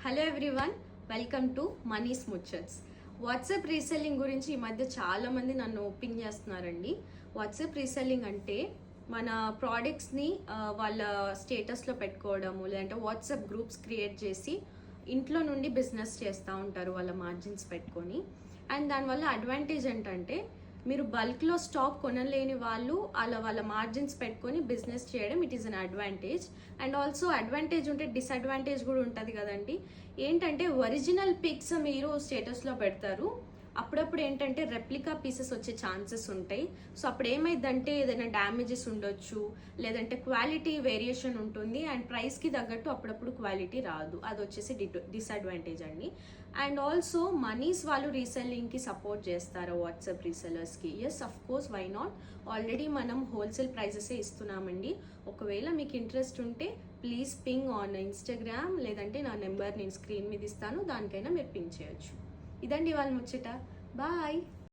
Hello everyone, welcome to మనీస్ ముచ్చట్స్. WhatsApp reselling గురించి ఈ మధ్య చాలా మంది నన్ను పింగ్ చేస్తున్నారండి. వాట్సాప్ రీసెల్లింగ్ అంటే మన ప్రోడక్ట్స్ని వాళ్ళ స్టేటస్లో పెట్టుకోవడము, లేదంటే వాట్సాప్ గ్రూప్స్ క్రియేట్ చేసి ఇంట్లో నుండి బిజినెస్ చేస్తూ ఉంటారు వాళ్ళ మార్జిన్స్ పెట్టుకొని. అండ్ దానివల్ల అడ్వాంటేజ్ ఏంటంటే మీరు బల్క్లో స్టాక్ కొనలేని వాళ్ళు అలా వాళ్ళ మార్జిన్స్ పెట్టుకొని బిజినెస్ చేయడం it is an advantage. And also advantage ఉంటే డిసడ్వాంటేజ్ కూడా ఉంటుంది కదండి. ఏంటంటే ఒరిజినల్ పిక్స్ మీరు స్టేటస్లో పెడతారు, అప్పుడప్పుడు ఏంటంటే రెప్లికా పీసెస్ వచ్చే ఛాన్సెస్ ఉంటాయి. సో అప్పుడు ఏమైందంటే ఏదైనా డ్యామేజెస్ ఉండొచ్చు, లేదంటే క్వాలిటీ వేరియేషన్ ఉంటుంది అండ్ ప్రైస్కి తగ్గట్టు అప్పుడప్పుడు క్వాలిటీ రాదు. అది వచ్చేసి డిసడ్వాంటేజ్ అండి. అండ్ ఆల్సో మనీస్ వాళ్ళు రీసెల్లింగ్కి సపోర్ట్ చేస్తారు వాట్సాప్ రీసెలర్స్కి. Yes, of course, why not. Already మనం హోల్సేల్ ప్రైజెసే ఇస్తున్నామండి. ఒకవేళ మీకు ఇంట్రెస్ట్ ఉంటే ప్లీజ్ పింగ్ ఆన్ ఇన్స్టాగ్రామ్, లేదంటే నా నెంబర్ నేను స్క్రీన్ మీద ఇస్తాను, దానికైనా మీరు పింగ్ చేయొచ్చు. ఇదండి వాళ్ళ ముచ్చట. బాయ్.